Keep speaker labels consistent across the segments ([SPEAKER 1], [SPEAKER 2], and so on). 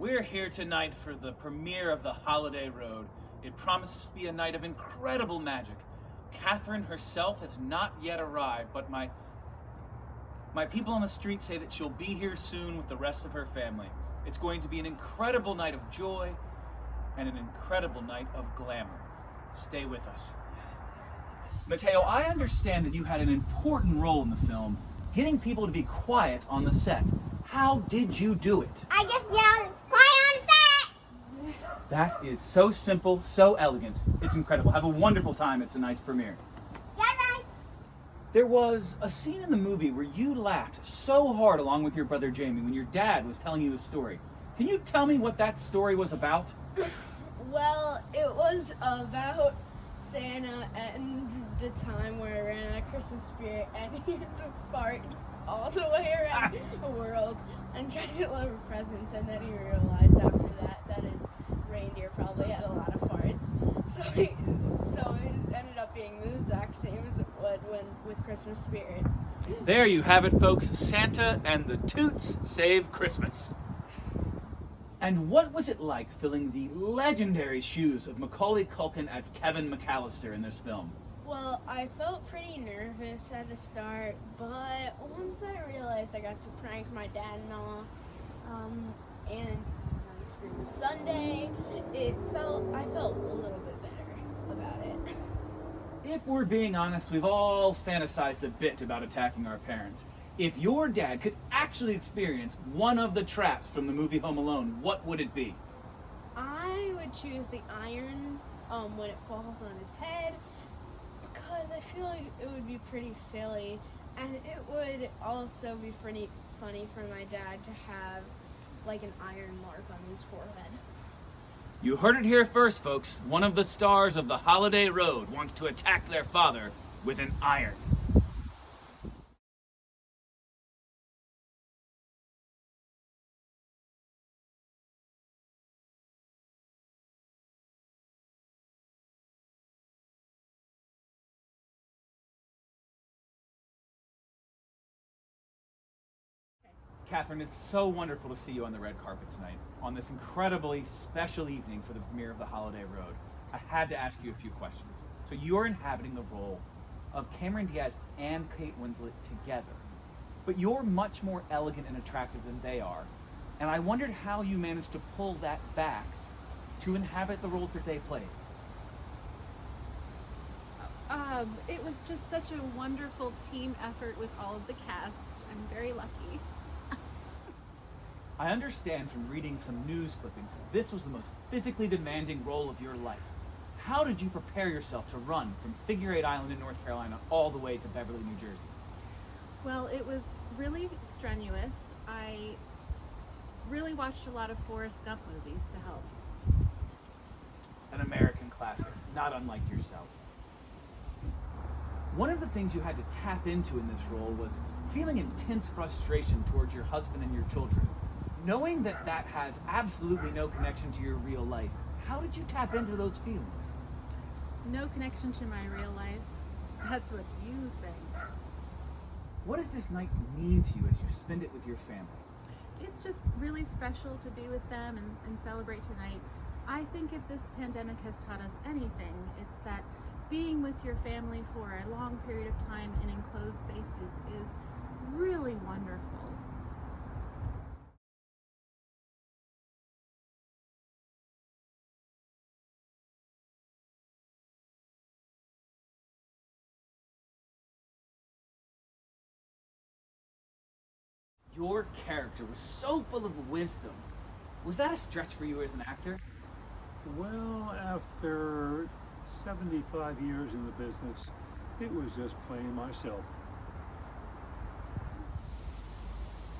[SPEAKER 1] We're here tonight for the premiere of The Holiday Road. It promises to be a night of incredible magic. Catherine herself has not yet arrived, but my people on the street say that she'll be here soon with the rest of her family. It's going to be an incredible night of joy and an incredible night of glamour. Stay with us. Mateo, I understand that you had an important role in the film, getting people to be quiet on the set. How did you do it?
[SPEAKER 2] I just yelled, quiet on set!
[SPEAKER 1] That is so simple, so elegant. It's incredible. Have a wonderful time at tonight's premiere.
[SPEAKER 2] Yeah, right.
[SPEAKER 1] There was a scene in the movie where you laughed so hard along with your brother Jamie when your dad was telling you a story. Can you tell me what that story was about?
[SPEAKER 3] Well, it was about Santa and the time where I ran out of Christmas spirit and he had to fart all the way around the world and try to deliver presents, and then he realized after that his reindeer probably had a lot of farts. So it ended up being the exact same as it would when with Christmas spirit.
[SPEAKER 1] There you have it, folks. Santa and the Toots Save Christmas. And what was it like filling the legendary shoes of Macaulay Culkin as Kevin McAllister in this film?
[SPEAKER 3] Well, I felt pretty nervous at the start, but once I realized I got to prank my dad and all, and on Scream Sunday, I felt a little bit better about it.
[SPEAKER 1] If we're being honest, we've all fantasized a bit about attacking our parents. If your dad could actually experience one of the traps from the movie Home Alone, what would it be?
[SPEAKER 3] I would choose the iron when it falls on his head, because I feel like it would be pretty silly, and it would also be pretty funny for my dad to have like an iron mark on his forehead.
[SPEAKER 1] You heard it here first, folks. One of the stars of The Holiday Road wants to attack their father with an iron. Catherine, it's so wonderful to see you on the red carpet tonight, on this incredibly special evening for the premiere of The Holiday Road. I had to ask you a few questions. So you're inhabiting the role of Cameron Diaz and Kate Winslet together, but you're much more elegant and attractive than they are. And I wondered how you managed to pull that back to inhabit the roles that they played.
[SPEAKER 4] It was just such a wonderful team effort with all of the cast. I'm very lucky.
[SPEAKER 1] I understand from reading some news clippings that this was the most physically demanding role of your life. How did you prepare yourself to run from Figure 8 Island in North Carolina all the way to Beverly, New Jersey?
[SPEAKER 4] Well, it was really strenuous. I really watched a lot of Forrest Gump movies to help.
[SPEAKER 1] An American classic, not unlike yourself. One of the things you had to tap into in this role was feeling intense frustration towards your husband and your children. Knowing that that has absolutely no connection to your real life, how did you tap into those feelings?
[SPEAKER 4] No connection to my real life. That's what you think.
[SPEAKER 1] What does this night mean to you as you spend it with your family?
[SPEAKER 4] It's just really special to be with them and celebrate tonight. I think if this pandemic has taught us anything, it's that being with your family for a long period of time in enclosed spaces is really wonderful.
[SPEAKER 1] Your character was so full of wisdom. Was that a stretch for you as an actor?
[SPEAKER 5] Well, after 75 years in the business, it was just playing myself.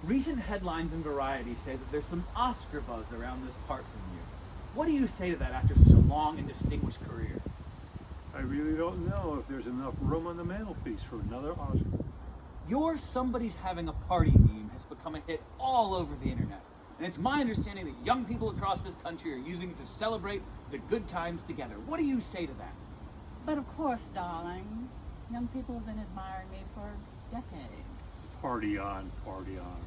[SPEAKER 1] Recent headlines in Variety say that there's some Oscar buzz around this part from you. What do you say to that after such a long and distinguished career?
[SPEAKER 5] I really don't know if there's enough room on the mantelpiece for another Oscar.
[SPEAKER 1] Your "somebody's having a party" meme has become a hit all over the internet. And it's my understanding that young people across this country are using it to celebrate the good times together. What do you say to that?
[SPEAKER 6] But of course, darling, young people have been admiring me for decades.
[SPEAKER 5] Party on, party on.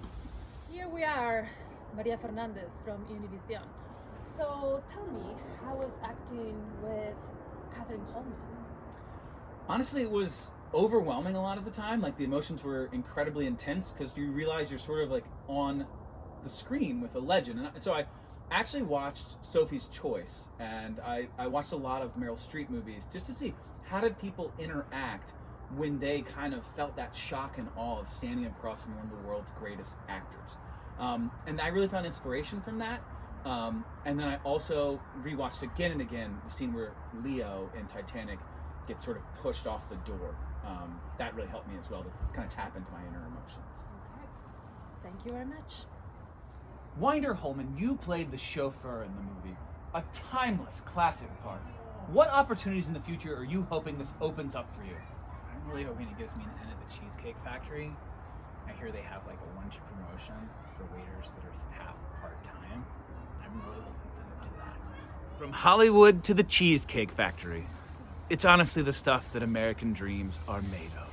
[SPEAKER 7] Here we are, Maria Fernandez from Univision. So tell me, how was acting with Katherine Coleman?
[SPEAKER 1] Honestly, it was overwhelming a lot of the time. Like, the emotions were incredibly intense because you realize you're sort of like on the screen with a legend. And so I actually watched Sophie's Choice, and I watched a lot of Meryl Streep movies just to see how did people interact when they kind of felt that shock and awe of standing across from one of the world's greatest actors. And I really found inspiration from that. And then I also rewatched again and again the scene where Leo in Titanic gets sort of pushed off the door. That really helped me as well to kind of tap into my inner emotions.
[SPEAKER 7] Okay. Thank you very much.
[SPEAKER 1] Winder Holman, you played the chauffeur in the movie, a timeless classic part. What opportunities in the future are you hoping this opens up for you?
[SPEAKER 8] I'm really hoping it gives me an in at the Cheesecake Factory. I hear they have like a lunch promotion for waiters that are half part-time. I'm really looking forward to that.
[SPEAKER 1] From Hollywood to the Cheesecake Factory, it's honestly the stuff that American dreams are made of.